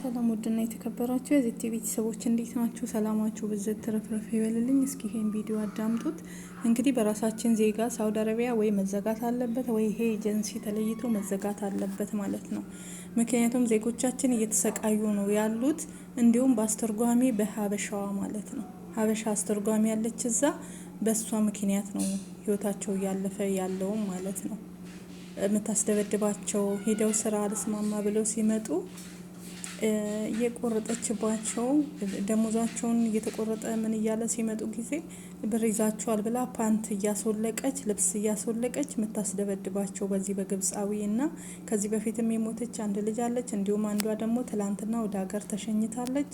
ሰላም ውድና የተከበራችሁ የዚህ ቲቪ ቤተሰቦች እንዴት ናችሁ? ሰላማችሁ ብዝት ተረፍረፍ ይበልልኝ። እስኪ ይሄን ቪዲዮ አዳምጡት። እንግዲህ በራሳችን ዜጋ ሳውዲ አረቢያ ወይ መዘጋት አለበት ወይ ይሄ ኤጀንሲ ተለይቶ መዘጋት አለበት ማለት ነው። ምክንያቱም ዜጎቻችን እየተሰቃዩ ነው ያሉት፣ እንዲሁም በአስተርጓሚ በሀበሻዋ ማለት ነው። ሀበሻ አስተርጓሚ ያለች እዛ፣ በእሷ ምክንያት ነው ህይወታቸው እያለፈ ያለውም ማለት ነው። የምታስደበድባቸው ሄደው ስራ አልስማማ ብለው ሲመጡ እየቆረጠችባቸው ደሞዛቸውን እየተቆረጠ ምን እያለ ሲመጡ ጊዜ ብር ይዛቸዋል ብላ ፓንት እያስወለቀች ልብስ እያስወለቀች የምታስደበድባቸው በዚህ በግብፃዊ እና ከዚህ በፊትም የሞተች አንድ ልጅ አለች። እንዲሁም አንዷ ደግሞ ትላንትና ወደ ሀገር ተሸኝታለች፣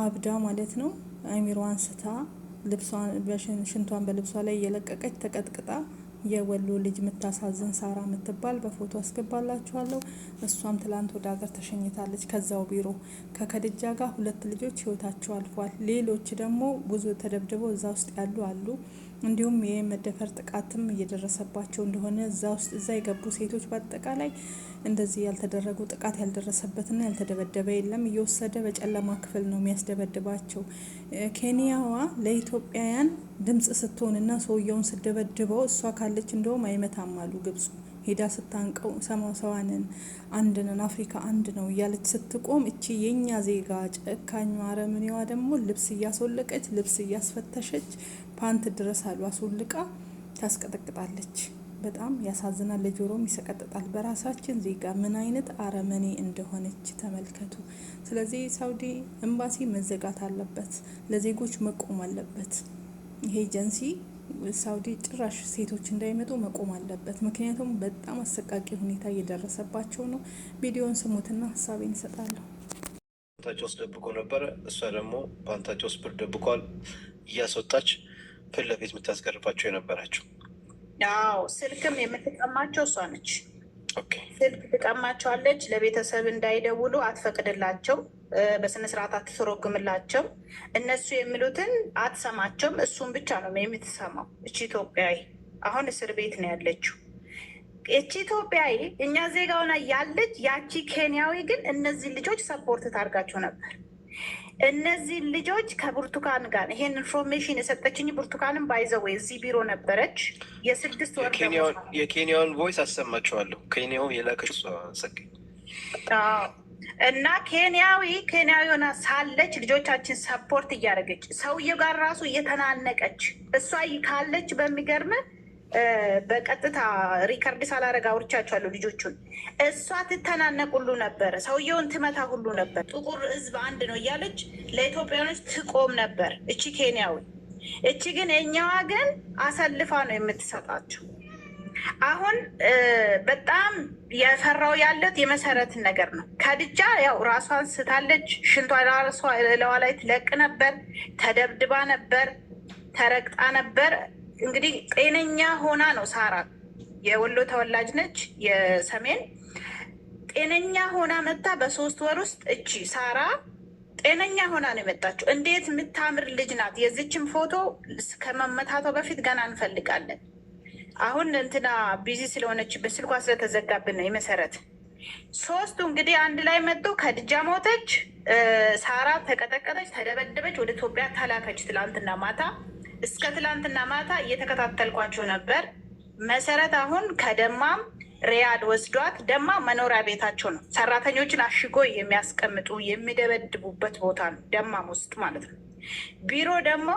አብዳ ማለት ነው። አይሚሮዋን ስታ ሽንቷን በልብሷ ላይ እየለቀቀች ተቀጥቅጣ የወሎ ልጅ የምታሳዝን ሳራ የምትባል በፎቶ አስገባላችኋለሁ። እሷም ትላንት ወደ ሀገር ተሸኝታለች ከዛው ቢሮ። ከከድጃ ጋር 2 ልጆች ህይወታቸው አልፏል። ሌሎች ደግሞ ብዙ ተደብድበው እዛ ውስጥ ያሉ አሉ። እንዲሁም የመደፈር ጥቃትም እየደረሰባቸው እንደሆነ እዛ የገቡ ሴቶች በአጠቃላይ እንደዚህ ያልተደረጉ ጥቃት ያልደረሰበትና ያልተደበደበ የለም። እየወሰደ በጨለማ ክፍል ነው የሚያስደበድባቸው። ኬንያዋ ለኢትዮጵያውያን ድምጽ ስትሆንና ሰውየውን ስደበድበው እሷ ካለች እንደውም አይመታም አሉ ግብጽ። ሄዳ ስታንቀው ሰዋንን አንድነን አፍሪካ አንድ ነው እያለች ስትቆም፣ እቺ የኛ ዜጋ ጨካኙ አረመኔዋ ደግሞ ልብስ እያስወለቀች ልብስ እያስፈተሸች ፓንት ድረስ አሉ አስወልቃ ታስቀጠቅጣለች። በጣም ያሳዝናል፣ ለጆሮም ይሰቀጥጣል። በራሳችን ዜጋ ምን አይነት አረመኔ እንደሆነች ተመልከቱ። ስለዚህ ሳውዲ ኤምባሲ መዘጋት አለበት፣ ለዜጎች መቆም አለበት። ይሄ ኤጀንሲ ሳውዲ ጭራሽ ሴቶች እንዳይመጡ መቆም አለበት። ምክንያቱም በጣም አሰቃቂ ሁኔታ እየደረሰባቸው ነው። ቪዲዮን ስሙትና ሀሳቤን እሰጣለሁ። ፓንታቸው ውስጥ ደብቆ ነበረ። እሷ ደግሞ ፓንታቸው ውስጥ ብር ደብቋል እያስወጣች ፊት ለፊት የምታስገርፋቸው የነበራቸው። አዎ ስልክም የምትቀማቸው እሷ ነች። ስልክ ትቀማቸዋለች። ለቤተሰብ እንዳይደውሉ አትፈቅድላቸው፣ በስነስርዓት አትተረጉምላቸው። እነሱ የሚሉትን አትሰማቸውም። እሱን ብቻ ነው የምትሰማው። እቺ ኢትዮጵያዊ አሁን እስር ቤት ነው ያለችው። እቺ ኢትዮጵያዊ እኛ ዜጋ ሆና ያለች፣ ያቺ ኬንያዊ ግን እነዚህ ልጆች ሰፖርት ታርጋቸው ነበር። እነዚህ ልጆች ከብርቱካን ጋር ይሄን ኢንፎርሜሽን የሰጠችኝ ብርቱካንም ባይዘው እዚህ ቢሮ ነበረች። የ6 ወር የኬንያውን ቮይስ አሰማችኋለሁ። ኬንያው የላከች ሰገኝ እና ኬንያዊ ሆና ሳለች ልጆቻችን ሰፖርት እያደረገች ሰውየው ጋር ራሱ እየተናነቀች እሷ ካለች በሚገርም በቀጥታ ሪከርድ ሳላረግ አውርቻቸዋለሁ ልጆቹን። እሷ ትተናነቅ ሁሉ ነበረ፣ ሰውየውን ትመታ ሁሉ ነበር። ጥቁር ሕዝብ አንድ ነው እያለች ለኢትዮጵያኖች ትቆም ነበር እቺ ኬንያዊ። እቺ ግን እኛዋ ግን አሰልፋ ነው የምትሰጣቸው። አሁን በጣም የፈራው ያለት የመሰረትን ነገር ነው። ከድጃ ያው ራሷን ስታለች፣ ሽንቷ ራሷ ለዋ ላይ ትለቅ ነበር፣ ተደብድባ ነበር፣ ተረግጣ ነበር። እንግዲህ ጤነኛ ሆና ነው ሳራ፣ የወሎ ተወላጅ ነች፣ የሰሜን ጤነኛ ሆና መታ በ3 ወር ውስጥ እቺ ሳራ ጤነኛ ሆና ነው የመጣችው። እንዴት የምታምር ልጅ ናት! የዚችም ፎቶ ከመመታቷ በፊት ገና እንፈልጋለን። አሁን እንትና ቢዚ ስለሆነች በስልኳ ስለተዘጋብን ነው የመሰረት። 3ቱ እንግዲህ አንድ ላይ መጡ። ከድጃ ሞተች፣ ሳራ ተቀጠቀጠች፣ ተደበደበች፣ ወደ ኢትዮጵያ ተላከች። ትላንትና ማታ እስከ ትላንትና ማታ እየተከታተልኳቸው ነበር። መሰረት አሁን ከደማም ሪያድ ወስዷት፣ ደማ መኖሪያ ቤታቸው ነው። ሰራተኞችን አሽጎ የሚያስቀምጡ የሚደበድቡበት ቦታ ነው፣ ደማም ውስጥ ማለት ነው። ቢሮ ደግሞ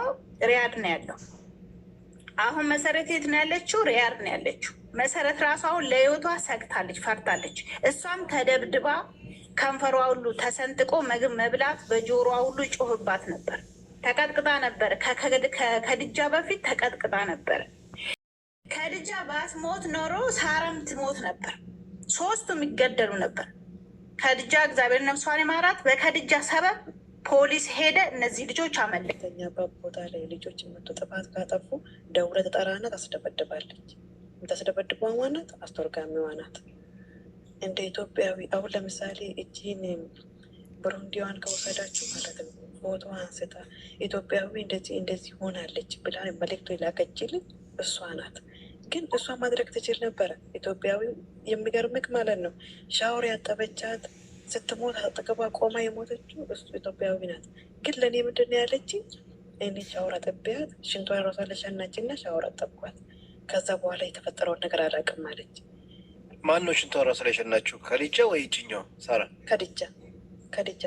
ሪያድ ነው ያለው። አሁን መሰረት የት ነው ያለችው? ሪያድ ነው ያለችው። መሰረት ራሱ አሁን ለህይወቷ ሰግታለች፣ ፈርታለች። እሷም ተደብድባ ከንፈሯ ሁሉ ተሰንጥቆ ምግብ መብላት በጆሮዋ ሁሉ ይጮህባት ነበር። ተቀጥቅጣ ነበር። ከድጃ በፊት ተቀጥቅጣ ነበር። ከድጃ ባትሞት ኖሮ ሳራም ትሞት ነበር። 3ቱም ይገደሉ ነበር። ከድጃ እግዚአብሔር ነፍሷን ይማራት። በከድጃ ሰበብ ፖሊስ ሄደ። እነዚህ ልጆች አመለጠኛበት ቦታ ላይ ልጆች የመጡ ጥፋት ካጠፉ ደውለ ተጠራና ታስደበድባለች። የምታስደበድበዋ ማናት? አስተርጓሚዋ ናት። እንደ ኢትዮጵያዊ አሁን ለምሳሌ እጅን ብሩንዲዋን ከወሰዳችሁ ማለት ነው ፎቶ አንስታ ኢትዮጵያዊ እንደዚህ ሆናለች ብላ መልዕክቱ የላከችልኝ እሷ ናት። ግን እሷ ማድረግ ትችል ነበረ። ኢትዮጵያዊ የሚገርምክ ማለት ነው ሻወር ያጠበቻት ስትሞት አጠገቧ ቆማ የሞተችው እሱ ኢትዮጵያዊ ናት። ግን ለእኔ ምንድን ነው ያለችኝ? እኔ ሻወር አጠቢያት፣ ሽንቷን ራሷ ለሸናችና ሻወር አጠብኳት። ከዛ በኋላ የተፈጠረውን ነገር አላውቅም አለች። ማን ነው ሽንቷን ራሷ ላይ ሸናችሁ? ከዲጃ ወይ ይችኛው ሳራ? ከዲጃ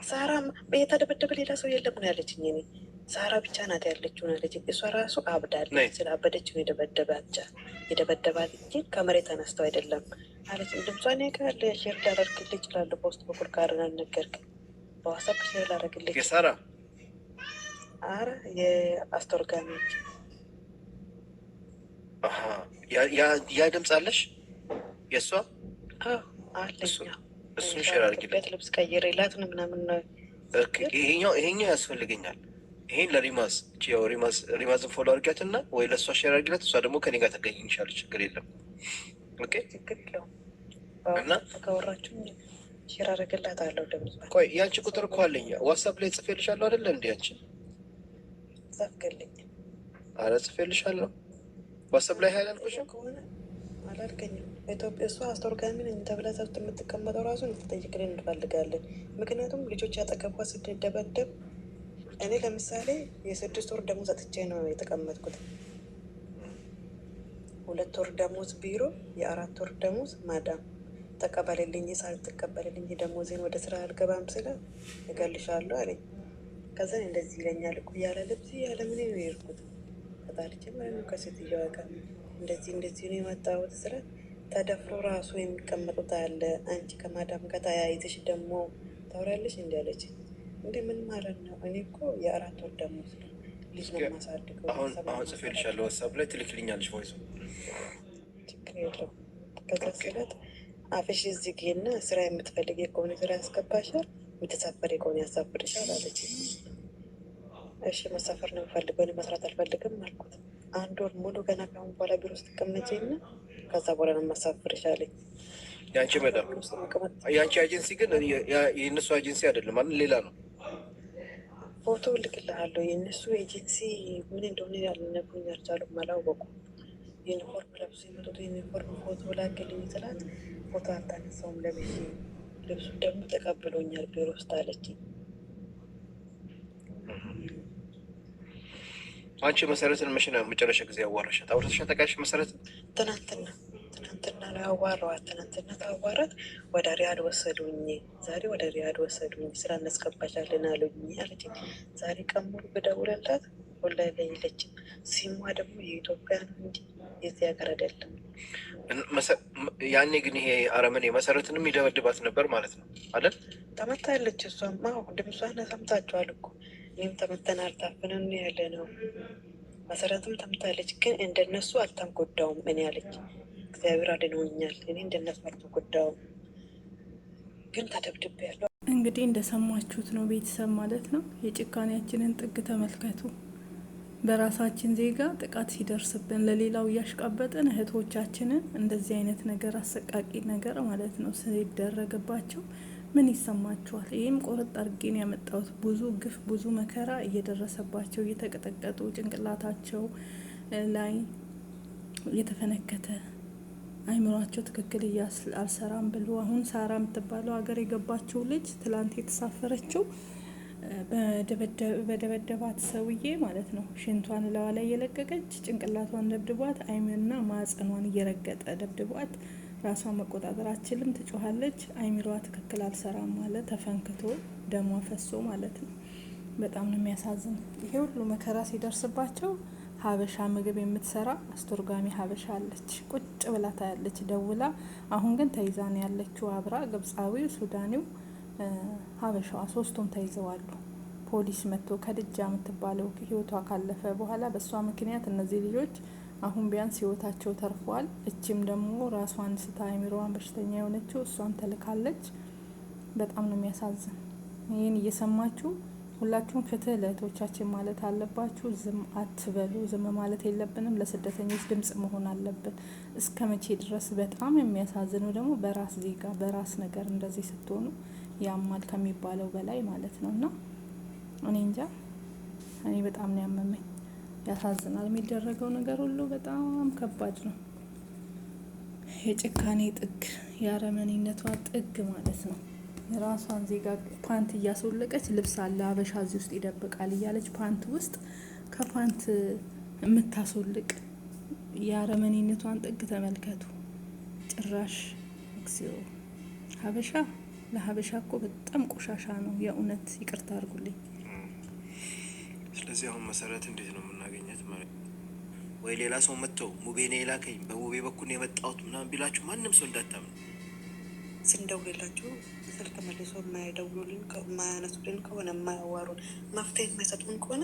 ሳራ የተደበደበ ሌላ ሰው የለም ነው ያለችኝ። እኔ ሳራ ብቻ ናት ያለችው ነው ያለችኝ። እሷ ራሱ አብዳለች። ስላበደች ነው የደበደባት እንጂ ከመሬት ተነስተው አይደለም አለች። ድምጿን ያውቃል። ሼር ላደርግልህ እችላለሁ። በውስጥ በኩል ካርን አልነገርክም። በዋሳብ ሼር ላደርግልህ የሳራ አረ የአስተርጓሚዎች ያ ድምፅ አለሽ የእሷ አለኛ። እሱን ሼር አድርጊልኝ። ልብስ ቀይሬላት ነው ምናምን ነው። ይሄኛው ያስፈልገኛል። ይሄን ለሪማዝ ሪማዝን ፎሎ አድርጊያት እና ወይ ለእሷ ሼር አድርጊላት። እሷ ደግሞ ከኔ ጋር ተገኝሻለች። ችግር የለም። ችግር የለውም። እና ከወራችሁ ሼር አደርግላት አለው። ድምፅ ቆይ ያንቺ ቁጥር እኮ አለኝ ዋትሳፕ ላይ ጽፌልሻለሁ አይደለ? እንዲ ያንቺን ጻፍክልኝ? አረ ጽፌልሻለሁ ዋትሳፕ ላይ ያላልኩሽ ከሆነ አላልከኝም። ኢትዮጵያ እሷ አስተርጓሚ ነኝ ተብላ ሰብት የምትቀመጠው ራሱ እንድትጠይቅልን እንፈልጋለን። ምክንያቱም ልጆች ያጠገቧ ስደበደብ እኔ ለምሳሌ የ6 ወር ደሞዝ አጥቼ ነው የተቀመጥኩት። 2 ወር ደሞዝ ቢሮ፣ የ4 ወር ደሞዝ ማዳም ተቀበልልኝ። ሳልትቀበልልኝ ደሞዜን ወደ ስራ አልገባም ስለ እገልሻለሁ አለኝ። ከዛን እንደዚህ ይለኛል እኮ ያለ ልብስ ያለ ምን ነው የሄድኩት። ተጣልቼ ማለት ነው ከሴትዮዋ ጋር እንደዚህ ነው የመጣሁት ስለ ተደፍሮ ራሱ የሚቀመጡት አለ። አንቺ ከማዳም ጋር ተያይዘሽ ደግሞ ታወሪያለሽ እንዲ አለች። እንደ ምን ማለት ነው? እኔ እኮ የ4 ወር ደሞዝ ነው ልጅ ነው የማሳድገው። አሁን ጽፌልሻለሁ ዋትሳፕ ላይ ትልክልኛለሽ ቮይሱ። ችግር የለውም። ከዛ ስለት አፍሽ ዝጊና ስራ የምትፈልግ ከሆነ ስራ ያስገባሻል፣ የምትሳፈር ከሆነ ያሳፍርሻል አለች። እሺ መሳፈር ነው የምፈልገው፣ እኔ መስራት አልፈልግም አልኩት። 1 ወር ሙሉ ገና ካሁን በኋላ ቢሮ ውስጥ ትቀመጪና ከዛ በኋላ ነው የማሳፍርሽ አለኝ። የአንቺ መዳም የአንቺ ኤጀንሲ ግን የእነሱ ኤጀንሲ አይደለም ማለት ሌላ ነው። ፎቶ ልክልሃለሁ። የእነሱ ኤጀንሲ ምን እንደሆነ ያልነግሩኝ አልቻሉም፣ አላወቁም። ዩኒፎርም ለብሱ የመጡት ዩኒፎርም ፎቶ ላክልኝ ስላት ፎቶ አታነሳውም ለብሼ፣ ልብሱ ደግሞ ተቀብሎኛል ቢሮ ውስጥ አለችኝ። አንቺ መሰረትን መጨረሻ ጊዜ ያዋራሻት አውርተሻ ተቃሽ መሰረት ትናንትና ነው ያዋራዋት። ትናንትና ታዋራት ወደ ሪያድ ወሰዱኝ። ዛሬ ወደ ሪያድ ወሰዱኝ፣ ስራ እናስገባሻለን አሉኝ አለችኝ። ዛሬ ቀን ሙሉ ብደውልላት ወላሂ ላይ የለችም። ሲሟ ደግሞ የኢትዮጵያ ነው እንጂ የዚህ ሀገር አይደለም። ያኔ ግን ይሄ አረመኔ መሰረትንም ይደበድባት ነበር ማለት ነው አይደል? ተመታለች። እሷማ ድምጿን ሰምታችኋል እኮ። እኔም ተመተናል፣ ታፍነን ያለ ነው። መሰረትም ተምታለች፣ ግን እንደነሱ አልተጎዳውም። እኔ አለች እግዚአብሔር አድኖኛል። እኔ እንደነሱ አልተጎዳውም፣ ግን ተደብድቤያለሁ። እንግዲህ እንደሰማችሁት ነው ቤተሰብ ማለት ነው። የጭካኔያችንን ጥግ ተመልከቱ። በራሳችን ዜጋ ጥቃት ሲደርስብን ለሌላው እያሽቃበጥን እህቶቻችንን እንደዚህ አይነት ነገር አሰቃቂ ነገር ማለት ነው ሲደረግባቸው ምን ይሰማችኋል? ይህም ቆረጥ አድርጌን ያመጣሁት ብዙ ግፍ ብዙ መከራ እየደረሰባቸው እየተቀጠቀጡ ጭንቅላታቸው ላይ እየተፈነከተ አይምሯቸው ትክክል አልሰራም ብሎ አሁን ሳራ የምትባለው ሀገር የገባችው ልጅ ትላንት የተሳፈረችው በደበደባት ሰውዬ ማለት ነው ሽንቷን ለዋ ላይ እየለቀቀች ጭንቅላቷን ደብድቧት አይምና ማጸኗን እየረገጠ ደብድቧት ራሷን መቆጣጠር አትችልም፣ ትጮኻለች። አይምሯ ትክክል አልሰራም ማለት ተፈንክቶ ደሟ ፈሶ ማለት ነው። በጣም ነው የሚያሳዝን። ይሄ ሁሉ መከራ ሲደርስባቸው ሀበሻ ምግብ የምትሰራ አስተርጓሚ ሀበሻ አለች፣ ቁጭ ብላ ታያለች ደውላ። አሁን ግን ተይዛ ነው ያለችው አብራ ግብጻዊው፣ ሱዳኒው፣ ሀበሻዋ ሶስቱም ተይዘዋሉ። ፖሊስ መጥቶ ከድጃ የምትባለው ህይወቷ ካለፈ በኋላ በእሷ ምክንያት እነዚህ ልጆች አሁን ቢያንስ ህይወታቸው ተርፏል። እችም ደግሞ ራሷን ስታ አይምሮዋን በሽተኛ የሆነችው እሷም ተልካለች። በጣም ነው የሚያሳዝን። ይህን እየሰማችሁ ሁላችሁም ፍትህ ለእህቶቻችን ማለት አለባችሁ። ዝም አትበሉ። ዝም ማለት የለብንም። ለስደተኞች ድምጽ መሆን አለብን። እስከ መቼ ድረስ? በጣም የሚያሳዝነው ደግሞ በራስ ዜጋ በራስ ነገር እንደዚህ ስትሆኑ ያማል ከሚባለው በላይ ማለት ነው። እና እኔ እንጃ፣ እኔ በጣም ነው ያመመኝ። ያሳዝናል። የሚደረገው ነገር ሁሉ በጣም ከባድ ነው። የጭካኔ ጥግ የአረመኔነቷ ጥግ ማለት ነው። የራሷን ዜጋ ፓንት እያስወለቀች ልብስ አለ አበሻ እዚህ ውስጥ ይደብቃል እያለች ፓንት ውስጥ ከፓንት የምታስወልቅ የአረመኔነቷን ጥግ ተመልከቱ። ጭራሽ እግዚኦ ሀበሻ ለሀበሻ እኮ በጣም ቆሻሻ ነው። የእውነት ይቅርታ አድርጉልኝ። ስለዚህ አሁን መሰረት እንዴት ነው የምናገኘት? ማለት ወይ ሌላ ሰው መጥተው ሙቤ ነው የላከኝ በሙቤ በኩል የመጣሁት ምናምን ቢላችሁ ማንም ሰው እንዳታምኑ። ስንደውልላቸው ስልክ መልሶ የማያደውሉልን የማያነሱልን ከሆነ የማያዋሩን መፍትሄ የማይሰጡን ከሆነ